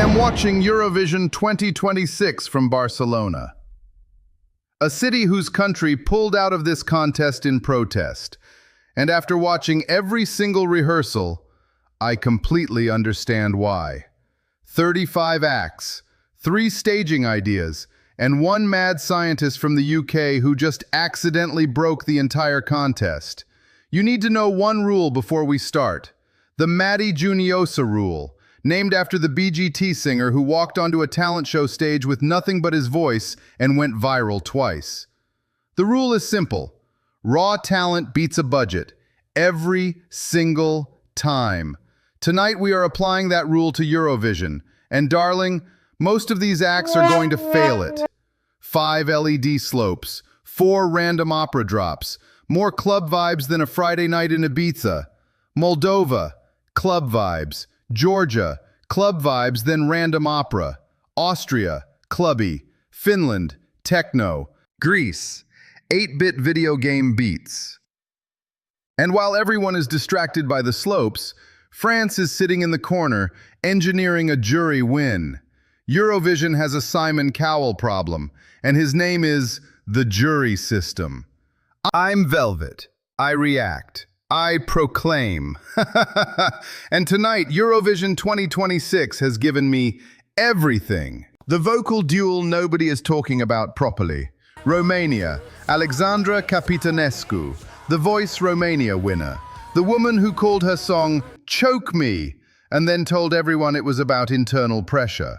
am watching Eurovision 2026 from Barcelona, a city whose country pulled out of this contest in protest. And after watching every single rehearsal, I completely understand why. 35 acts, 3 staging ideas, and 1 mad scientist from the UK who just accidentally broke the entire contest. You need to know one rule before we start. The Matty Juniosa Rule, named after the BGT singer who walked onto a talent show stage with nothing but his voice and went viral twice. The rule is simple. Raw talent beats a budget. Every single time. Tonight we are applying that rule to Eurovision. And darling, most of these acts are going to fail it. 5 LED slopes, 4 random opera drops, more club vibes than a Friday night in Ibiza. Moldova, club vibes. Georgia, club vibes then random opera. Austria, clubby. Finland, techno. Greece, 8-bit video game beats. And while everyone is distracted by the slopes, France is sitting in the corner, engineering a jury win. Eurovision has a Simon Cowell problem, and his name is the jury system. I'm Velvet. I react. I proclaim. And tonight, Eurovision 2026 has given me everything. The vocal duel nobody is talking about properly. Romania, Alexandra Capitanescu, the Voice Romania winner. The woman who called her song "Choke Me" and then told everyone it was about internal pressure.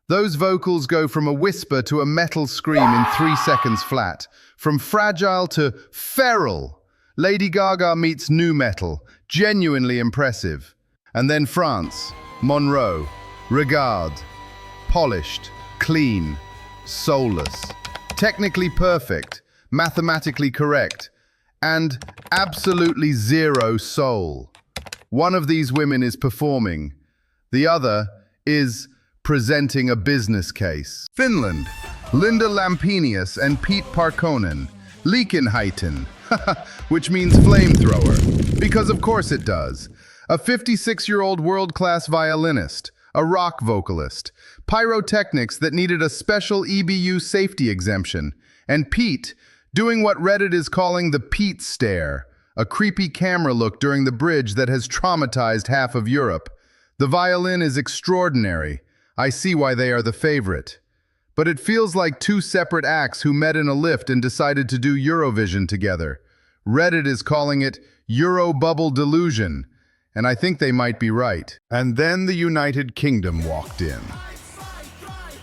Those vocals go from a whisper to a metal scream in 3 seconds flat. From fragile to feral. Lady Gaga meets nu metal, genuinely impressive. And then France, Monroe, Regard, polished, clean, soulless, technically perfect, mathematically correct, and absolutely zero soul. One of these women is performing, the other is presenting a business case. Finland, Linda Lampenius and Pete Parkkonen, Liikenheiten, which means flamethrower, because of course it does. A 56-year-old world-class violinist, a rock vocalist, pyrotechnics that needed a special EBU safety exemption, and Pete doing what Reddit is calling the Pete stare, a creepy camera look during the bridge that has traumatized half of Europe. The violin is extraordinary. I see why they are the favorite. But it feels like 2 separate acts who met in a lift and decided to do Eurovision together. Reddit is calling it Euro Bubble Delusion, and I think they might be right. And then the United Kingdom walked in.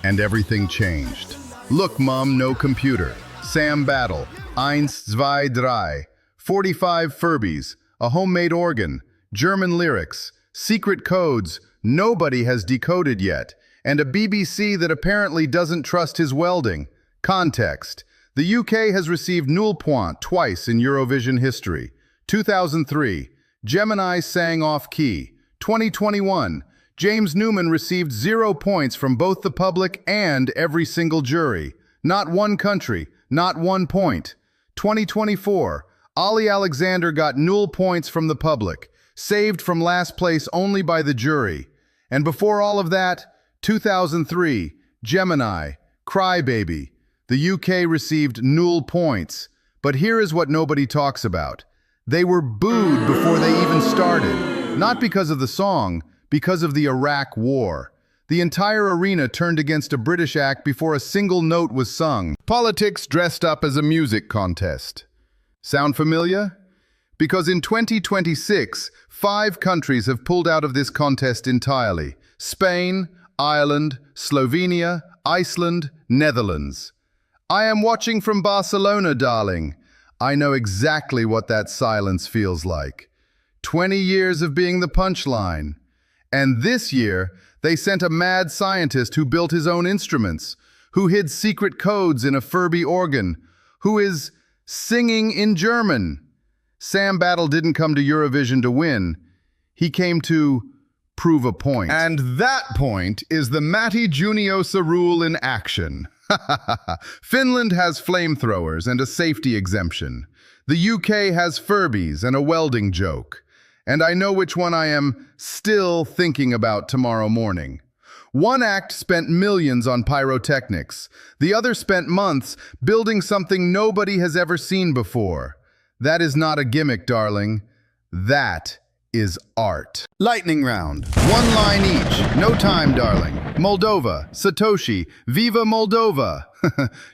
And everything changed. Look, Mom, no computer. Sam Battle, 1, 2, 3, 45 furrries, a homemade organ, German lyrics, secret codes nobody has decoded yet, and a BBC that apparently doesn't trust his welding. Context. The UK has received nul point twice in Eurovision history. 2003, Gemini sang off-key. 2021, James Newman received 0 points from both the public and every single jury. Not one country, not 1 point. 2024, Ollie Alexander got nul points from the public, saved from last place only by the jury. And before all of that, 2003, Gemini, Crybaby. The UK received nul points. But here is what nobody talks about. They were booed before they even started. Not because of the song, because of the Iraq War. The entire arena turned against a British act before a single note was sung. Politics dressed up as a music contest. Sound familiar? Because in 2026, 5 countries have pulled out of this contest entirely. Spain, Ireland, Slovenia, Iceland, Netherlands. I am watching from Barcelona, darling. I know exactly what that silence feels like. 20 years of being the punchline. And this year, they sent a mad scientist who built his own instruments, who hid secret codes in a Furby organ, who is singing in German. Sam Battle didn't come to Eurovision to win. He came to prove a point. And that point is the Matty Juniosa Rule in action. Finland has flamethrowers and a safety exemption. The UK has Furbies and a welding joke. And I know which one I am still thinking about tomorrow morning. One act spent millions on pyrotechnics. The other spent months building something nobody has ever seen before. That is not a gimmick, darling. That is art. Lightning round. One line each. No time, darling. Moldova. Satoshi. Viva Moldova.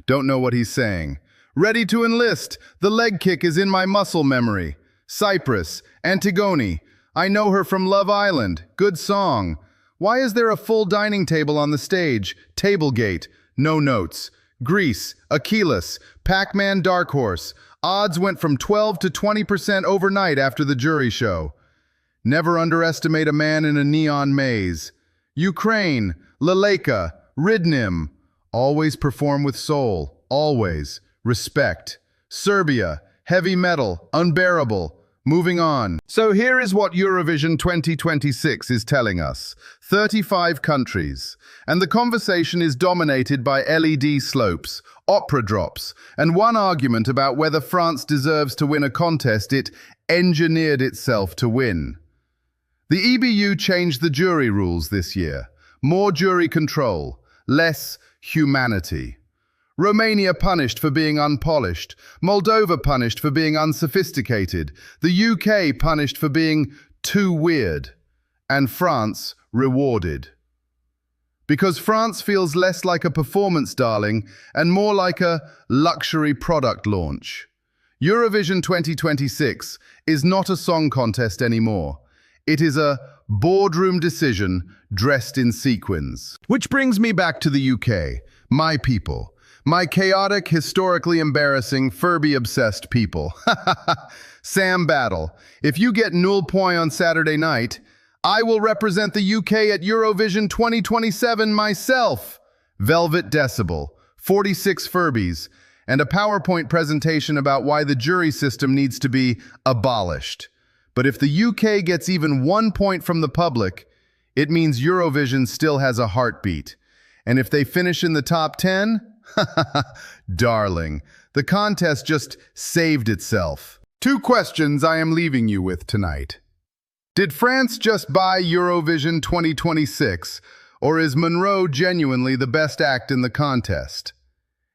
Don't know what he's saying. Ready to enlist. The leg kick is in my muscle memory. Cyprus. Antigone. I know her from Love Island. Good song. Why is there a full dining table on the stage? Tablegate. No notes. Greece. Achilles. Pac-Man Dark Horse. Odds went from 12 to 20% overnight after the jury show. Never underestimate a man in a neon maze. Ukraine. Leleka. Ridnim. Always perform with soul. Always. Respect. Serbia. Heavy metal. Unbearable. Moving on. So here is what Eurovision 2026 is telling us. 35 countries. And the conversation is dominated by LED slopes, opera drops, and one argument about whether France deserves to win a contest it engineered itself to win. The EBU changed the jury rules this year. More jury control, less humanity. Romania punished for being unpolished, Moldova punished for being unsophisticated, the UK punished for being too weird, and France rewarded. Because France feels less like a performance darling and more like a luxury product launch. Eurovision 2026 is not a song contest anymore. It is a boardroom decision dressed in sequins. Which brings me back to the UK, my people. My chaotic, historically embarrassing, Furby-obsessed people. Sam Battle, if you get 0 point on Saturday night, I will represent the UK at Eurovision 2027 myself. Velvet Decibel, 46 Furbies, and a PowerPoint presentation about why the jury system needs to be abolished. But if the UK gets even 1 point from the public, it means Eurovision still has a heartbeat. And if they finish in the top 10, darling, the contest just saved itself. 2 questions I am leaving you with tonight. Did France just buy Eurovision 2026, or is Monroe genuinely the best act in the contest?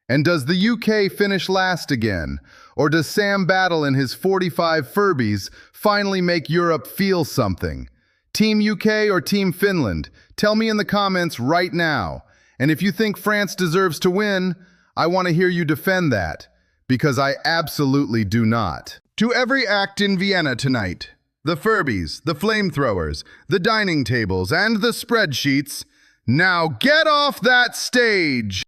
And does the UK finish last again, or does Sam Battle and his 45 Furbies finally make Europe feel something? Team UK or Team Finland? Tell me in the comments right now. And if you think France deserves to win, I want to hear you defend that, because I absolutely do not. To every act in Vienna tonight, the Furbies, the flamethrowers, the dining tables, and the spreadsheets, now get off that stage!